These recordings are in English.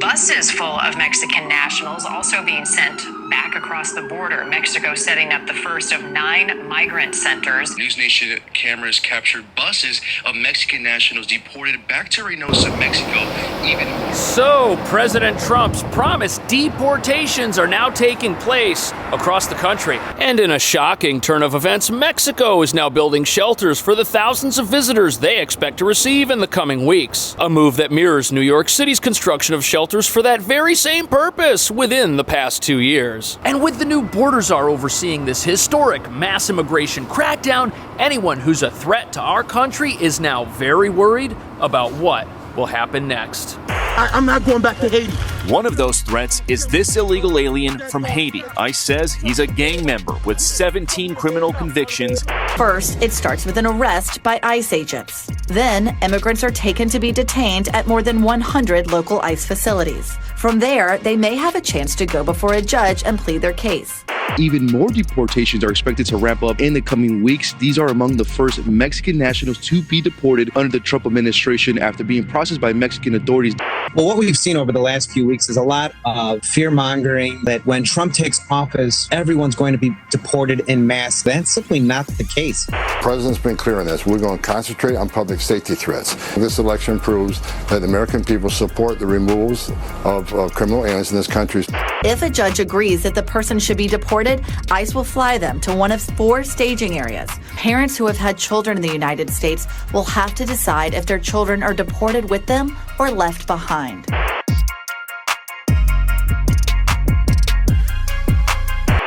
Buses full of Mexican nationals also being sent back across the border. Mexico setting up the first of 9 migrant centers. News Nation cameras captured buses of Mexican nationals deported back to Reynosa, Mexico. So, President Trump's promised deportations are now taking place across the country. And in a shocking turn of events, Mexico is now building shelters for the thousands of visitors they expect to receive in the coming weeks. A move that mirrors New York City's construction of shelters for that very same purpose within the past 2 years. And with the new border czar overseeing this historic mass immigration crackdown, anyone who's a threat to our country is now very worried about what will happen next. I'm not going back to Haiti. One of those threats is this illegal alien from Haiti. ICE says he's a gang member with 17 criminal convictions. First, it starts with an arrest by ICE agents. Then, immigrants are taken to be detained at more than 100 local ICE facilities. From there, they may have a chance to go before a judge and plead their case. Even more deportations are expected to ramp up in the coming weeks. These are among the first Mexican nationals to be deported under the Trump administration after being processed by Mexican authorities. Well, what we've seen over the last few weeks is a lot of fear-mongering that when Trump takes office, everyone's going to be deported en masse. That's simply not the case. The president's been clear on this. We're going to concentrate on public safety threats. This election proves that the American people support the removals of criminal aliens in this country. If a judge agrees that the person should be deported, ICE will fly them to one of 4 staging areas. Parents who have had children in the United States will have to decide if their children are deported with them or left behind.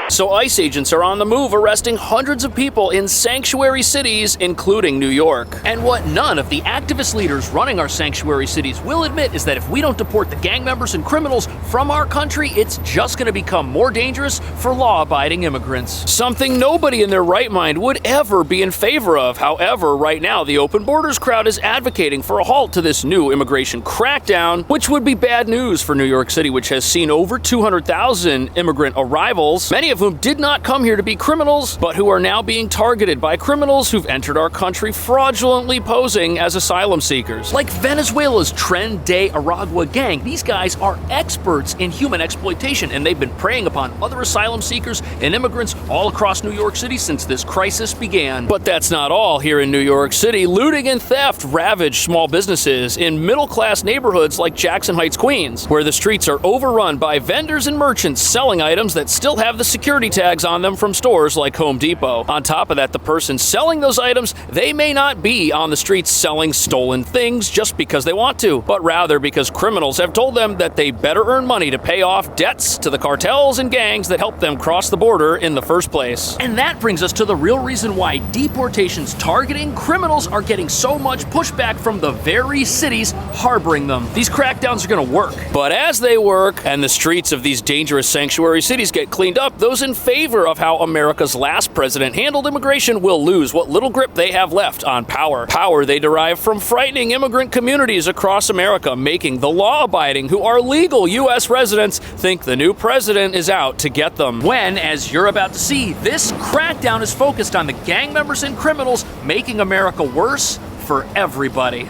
So ICE agents are on the move, arresting hundreds of people in sanctuary cities, including New York. And what none of the activist leaders running our sanctuary cities will admit is that if we don't deport the gang members and criminals from our country, it's just going to become more dangerous for law-abiding immigrants. Something nobody in their right mind would ever be in favor of. However, right now, the Open Borders crowd is advocating for a halt to this new immigration crackdown, which would be bad news for New York City, which has seen over 200,000 immigrant arrivals, many of whom did not come here to be criminals, but who are now being targeted by criminals who've entered our country fraudulently posing as asylum seekers. Like Venezuela's Tren de Aragua gang, these guys are experts in human exploitation, and they've been preying upon other asylum seekers and immigrants all across New York City since this crisis began. But that's not all here in New York City. Looting and theft ravage small businesses in middle-class neighborhoods like Jackson Heights, Queens, where the streets are overrun by vendors and merchants selling items that still have the security tags on them from stores like Home Depot. On top of that, the person selling those items, they may not be on the streets selling stolen things just because they want to, but rather because criminals have told them that they better earn money to pay off debts to the cartels and gangs that helped them cross the border in the first place. And that brings us to the real reason why deportations targeting criminals are getting so much pushback from the very cities harboring them. These crackdowns are going to work. But as they work and the streets of these dangerous sanctuary cities get cleaned up, those in favor of how America's last president handled immigration will lose what little grip they have left on power. Power they derive from frightening immigrant communities across America, making the law-abiding who are legal U.S. residents think the new president is out to get them. When, as you're about to see, this crackdown is focused on the gang members and criminals, making America worse for everybody.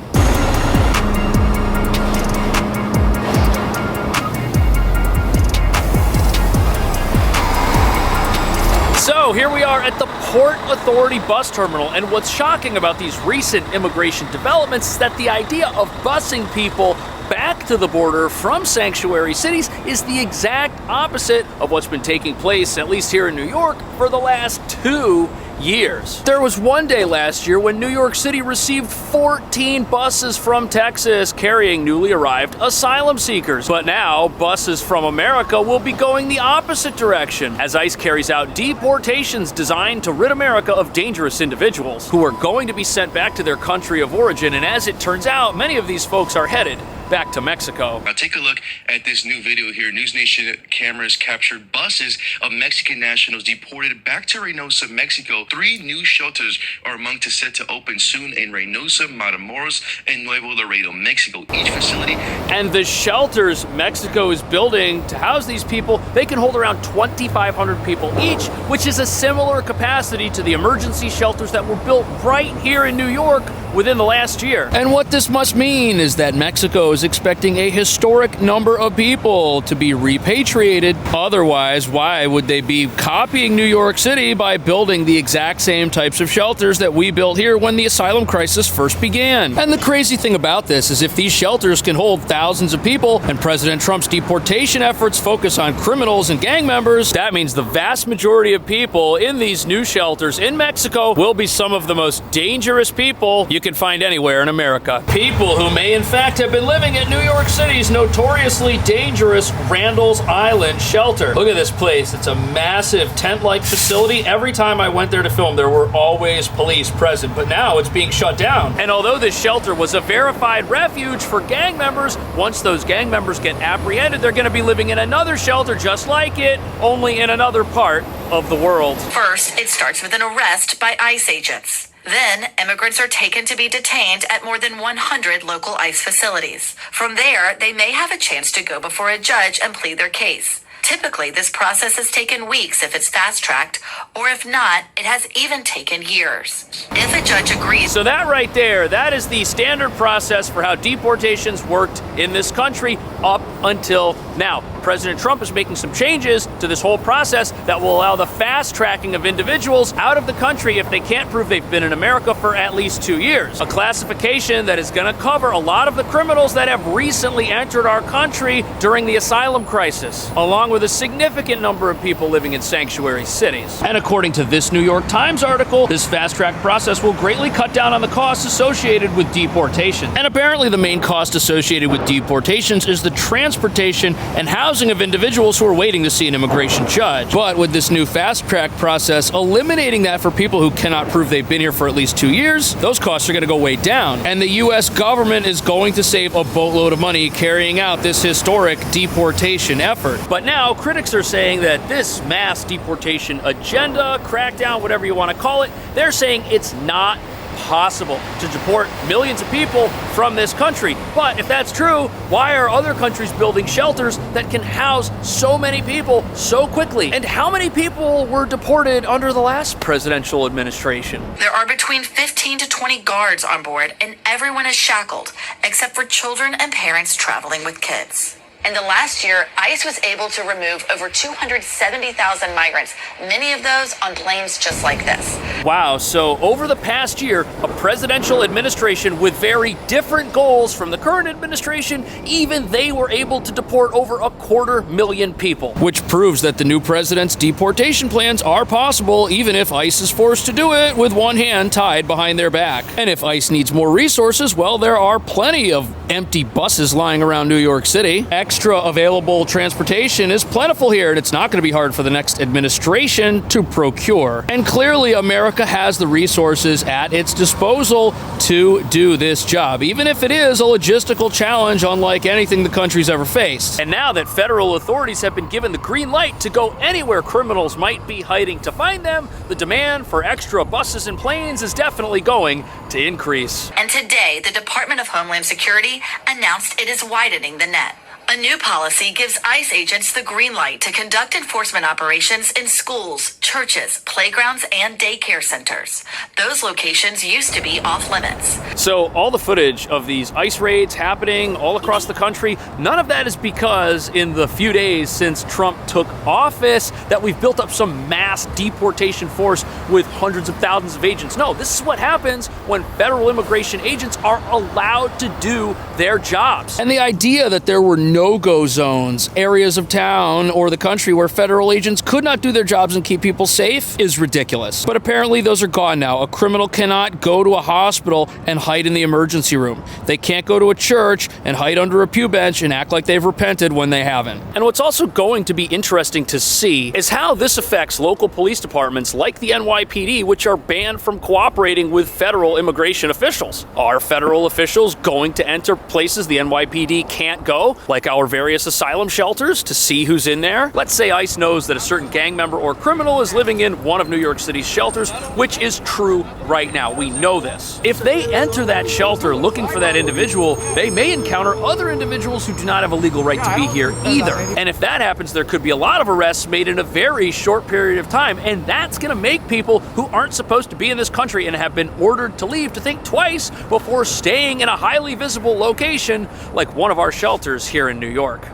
So here we are at the Port Authority bus terminal, and what's shocking about these recent immigration developments is that the idea of busing people back to the border from sanctuary cities is the exact opposite of what's been taking place, at least here in New York, for the last 2 years. There was one day last year when New York City received 14 buses from Texas carrying newly arrived asylum seekers. But now, buses from America will be going the opposite direction as ICE carries out deportations designed to rid America of dangerous individuals who are going to be sent back to their country of origin. And as it turns out, many of these folks are headed back to Mexico. Now take a look at this new video here. News Nation cameras captured buses of Mexican nationals deported back to Reynosa, Mexico. 3 new shelters are among to set to open soon in Reynosa, Matamoros, and Nuevo Laredo, Mexico. Each facility. And the shelters Mexico is building to house these people, they can hold around 2,500 people each, which is a similar capacity to the emergency shelters that were built right here in New York within the last year. And what this must mean is that Mexico is expecting a historic number of people to be repatriated. Otherwise, why would they be copying New York City by building the exact same types of shelters that we built here when the asylum crisis first began? And the crazy thing about this is if these shelters can hold thousands of people and President Trump's deportation efforts focus on criminals and gang members, that means the vast majority of people in these new shelters in Mexico will be some of the most dangerous people you can find anywhere in America. People who may in fact have been living at New York City's notoriously dangerous Randall's Island shelter. Look at this place. It's a massive tent-like facility. Every time I went there to film, there were always police present, but now it's being shut down. And although this shelter was a verified refuge for gang members, once those gang members get apprehended, they're going to be living in another shelter just like it, only in another part of the world. First, it starts with an arrest by ICE agents. Then, immigrants are taken to be detained at more than 100 local ICE facilities. From there, they may have a chance to go before a judge and plead their case. Typically, this process has taken weeks if it's fast-tracked, or if not, it has even taken years. If a judge agrees... So that right there, that is the standard process for how deportations worked in this country up until now. President Trump is making some changes to this whole process that will allow the fast tracking of individuals out of the country if they can't prove they've been in America for at least 2 years. A classification that is going to cover a lot of the criminals that have recently entered our country during the asylum crisis, along with a significant number of people living in sanctuary cities. And according to this New York Times article, this fast track process will greatly cut down on the costs associated with deportation. And apparently the main cost associated with deportations is the transportation and housing of individuals who are waiting to see an immigration judge. But with this new fast track process eliminating that for people who cannot prove they've been here for at least 2 years, those costs are going to go way down. And the U.S. government is going to save a boatload of money carrying out this historic deportation effort. But now critics are saying that this mass deportation agenda, crackdown, whatever you want to call it, they're saying it's not possible to deport millions of people from this country. But if that's true, why are other countries building shelters that can house so many people so quickly? And how many people were deported under the last presidential administration? There are between 15 to 20 guards on board, and everyone is shackled, except for children and parents traveling with kids. In the last year, ICE was able to remove over 270,000 migrants, many of those on planes just like this. Wow, so over the past year, a presidential administration with very different goals from the current administration, even they were able to deport over 250,000 people. Which proves that the new president's deportation plans are possible, even if ICE is forced to do it with one hand tied behind their back. And if ICE needs more resources, well, there are plenty of empty buses lying around New York City. Extra available transportation is plentiful here, and it's not going to be hard for the next administration to procure. And clearly, America has the resources at its disposal to do this job, even if it is a logistical challenge unlike anything the country's ever faced. And now that federal authorities have been given the green light to go anywhere criminals might be hiding to find them, the demand for extra buses and planes is definitely going to increase. And today, the Department of Homeland Security announced it is widening the net. A new policy gives ICE agents the green light to conduct enforcement operations in schools, churches, playgrounds, and daycare centers. Those locations used to be off limits. So all the footage of these ICE raids happening all across the country, none of that is because in the few days since Trump took office that we've built up some mass deportation force with hundreds of thousands of agents. No, this is what happens when federal immigration agents are allowed to do their jobs. And the idea that there were no-go zones, areas of town or the country where federal agents could not do their jobs and keep people safe is ridiculous. But apparently those are gone now. A criminal cannot go to a hospital and hide in the emergency room. They can't go to a church and hide under a pew bench and act like they've repented when they haven't. And what's also going to be interesting to see is how this affects local police departments like the NYPD, which are banned from cooperating with federal immigration officials. Are federal officials going to enter places the NYPD can't go, like our various asylum shelters, to see who's in there? Let's say ICE knows that a certain gang member or criminal is is living in one of New York City's shelters, which is true right now. We know this. If they enter that shelter looking for that individual, they may encounter other individuals who do not have a legal right to be here either. And if that happens, there could be a lot of arrests made in a very short period of time, and that's going to make people who aren't supposed to be in this country and have been ordered to leave to think twice before staying in a highly visible location like one of our shelters here in New York.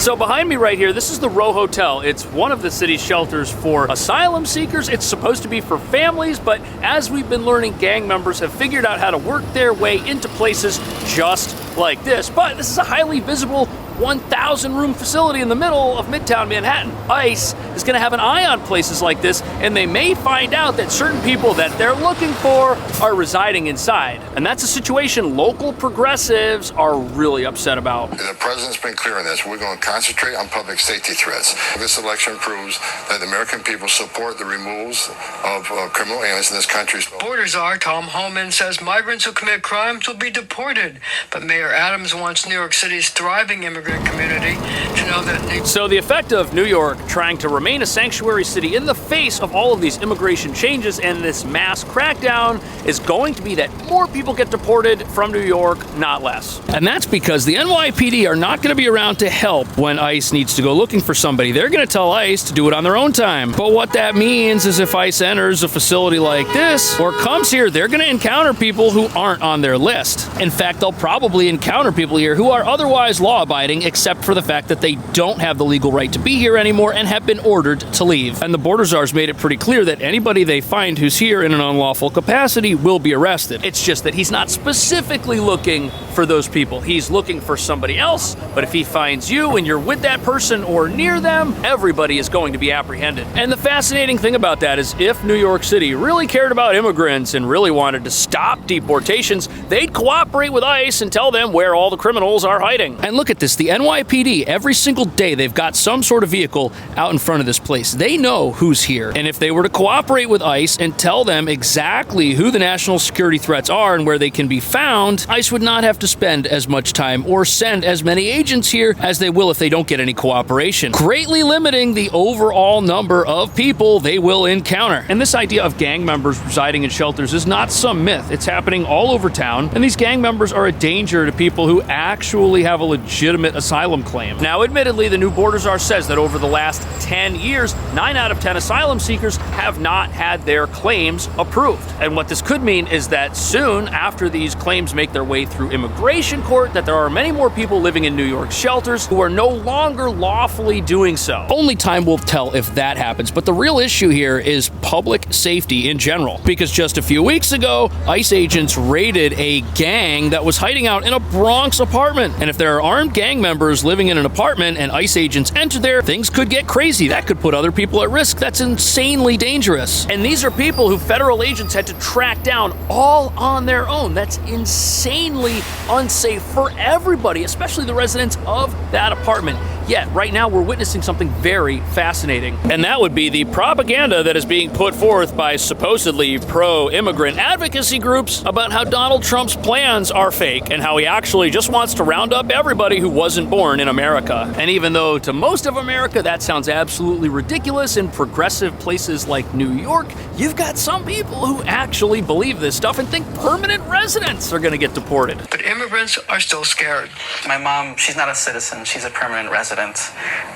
So behind me right here, this is the Row Hotel. It's one of the city's shelters for asylum seekers. It's supposed to be for families, but as we've been learning, gang members have figured out how to work their way into places just like this. But this is a highly visible 1,000-room facility in the middle of Midtown Manhattan. ICE is going to have an eye on places like this, and they may find out that certain people that they're looking for are residing inside. And that's a situation local progressives are really upset about. The president's been clear on this. We're going to concentrate on public safety threats. This election proves that the American people support the removals of criminal aliens in this country. Border czar Tom Homan says migrants who commit crimes will be deported, but Mayor Adams wants New York City's thriving immigrant community to know that. So the effect of New York trying to remain a sanctuary city in the face of all of these immigration changes and this mass crackdown is going to be that more people get deported from New York, not less. And that's because the NYPD are not going to be around to help when ICE needs to go looking for somebody. They're going to tell ICE to do it on their own time. But what that means is if ICE enters a facility like this or comes here, they're going to encounter people who aren't on their list. In fact, they'll probably encounter people here who are otherwise law-abiding, except for the fact that they don't have the legal right to be here anymore and have been ordered to leave. And the border czar's made it pretty clear that anybody they find who's here in an unlawful capacity will be arrested. It's just that he's not specifically looking for those people. He's looking for somebody else, but if he finds you and you're with that person or near them, everybody is going to be apprehended. And the fascinating thing about that is if New York City really cared about immigrants and really wanted to stop deportations, they'd cooperate with ICE and tell them where all the criminals are hiding. And look at this, the NYPD, every single day they've got some sort of vehicle out in front of this place. They know who's here. And if they were to cooperate with ICE and tell them exactly who the national security threats are and where they can be found, ICE would not have to spend as much time or send as many agents here as they will if they don't get any cooperation, greatly limiting the overall number of people they will encounter. And this idea of gang members residing in shelters is not some myth. It's happening all over town, and these gang members are a danger to people who actually have a legitimate asylum claim. Now, admittedly, the new border czar says that over the last 10 years, 9 out of 10 asylum seekers have not had their claims approved. And what this could mean is that soon after these claims make their way through immigration court, that there are many more people living in New York shelters who are no longer lawfully doing so. Only time will tell if that happens, but the real issue here is public safety in general. Because just a few weeks ago, ICE agents raided a gang that was hiding out in a Bronx apartment. And if there are armed gang members living in an apartment and ICE agents enter there, things could get crazy. That could put other people at risk. That's insanely dangerous. And these are people who federal agents had to track down all on their own. That's insanely unsafe for everybody, especially the residents of that apartment. Yet, right now, we're witnessing something very fascinating. And that would be the propaganda that is being put forth by supposedly pro-immigrant advocacy groups about how Donald Trump's plans are fake and how he actually just wants to round up everybody who wasn't born in America. And even though to most of America that sounds absolutely ridiculous, in progressive places like New York, you've got some people who actually believe this stuff and think permanent residents are going to get deported. But immigrants are still scared. My mom, she's not a citizen, she's a permanent resident.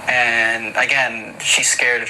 And again, she's scared.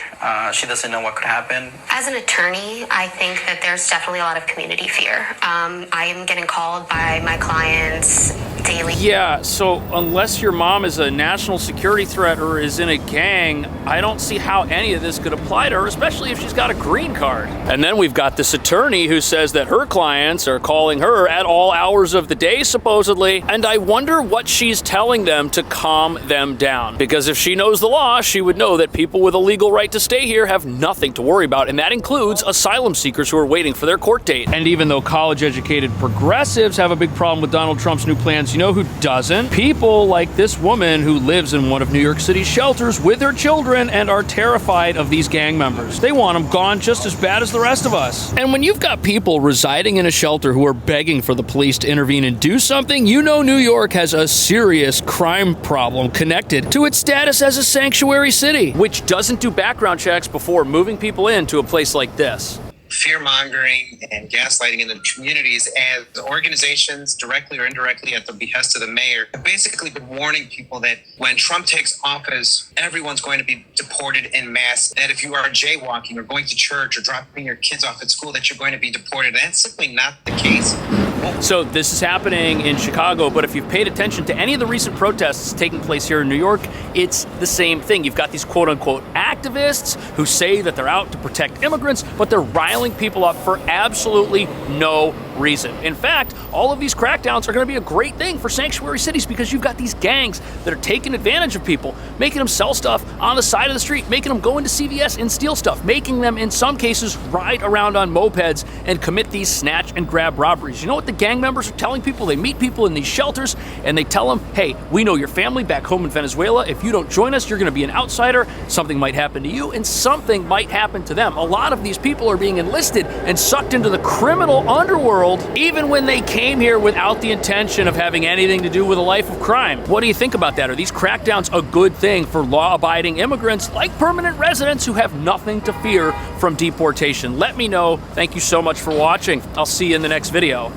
She doesn't know what could happen. As an attorney, I think that there's definitely a lot of community fear. I am getting called by my clients daily. Yeah, so unless your mom is a national security threat or is in a gang, I don't see how any of this could apply to her, especially if she's got a green card. And then we've got this attorney who says that her clients are calling her at all hours of the day, supposedly, and I wonder what she's telling them to calm them down. Because if she knows the law, she would know that people with a legal right to stay here have nothing to worry about, and that includes asylum seekers who are waiting for their court date. And even though college-educated progressives have a big problem with Donald Trump's new plans, You know who doesn't? People like this woman who lives in one of New York City's shelters with her children and are terrified of these gang members. They want them gone just as bad as the rest of us. And when you've got people residing in a shelter who are begging for the police to intervene and do something, you know New York has a serious crime problem connected to its status as a sanctuary city, which doesn't do background checks before moving people into a place like this. Fear-mongering and gaslighting in the communities as organizations, directly or indirectly at the behest of the mayor, have basically been warning people that when Trump takes office, everyone's going to be deported en masse, that if you are jaywalking or going to church or dropping your kids off at school, that you're going to be deported. That's simply not the case. So this is happening in Chicago, but if you've paid attention to any of the recent protests taking place here in New York, it's the same thing. You've got these quote-unquote activists who say that they're out to protect immigrants, but they're riling people up for absolutely no reason. In fact, all of these crackdowns are going to be a great thing for sanctuary cities because you've got these gangs that are taking advantage of people, making them sell stuff on the side of the street, making them go into CVS and steal stuff, making them, in some cases, ride around on mopeds and commit these snatch and grab robberies. You know what the gang members are telling people? They meet people in these shelters and they tell them, hey, we know your family back home in Venezuela. If you don't join us, you're going to be an outsider. Something might happen to you and something might happen to them. A lot of these people are being enlisted and sucked into the criminal underworld even when they came here without the intention of having anything to do with a life of crime. What do you think about that? Are these crackdowns a good thing for law-abiding immigrants like permanent residents who have nothing to fear from deportation? Let me know. Thank you so much for watching. I'll see you in the next video.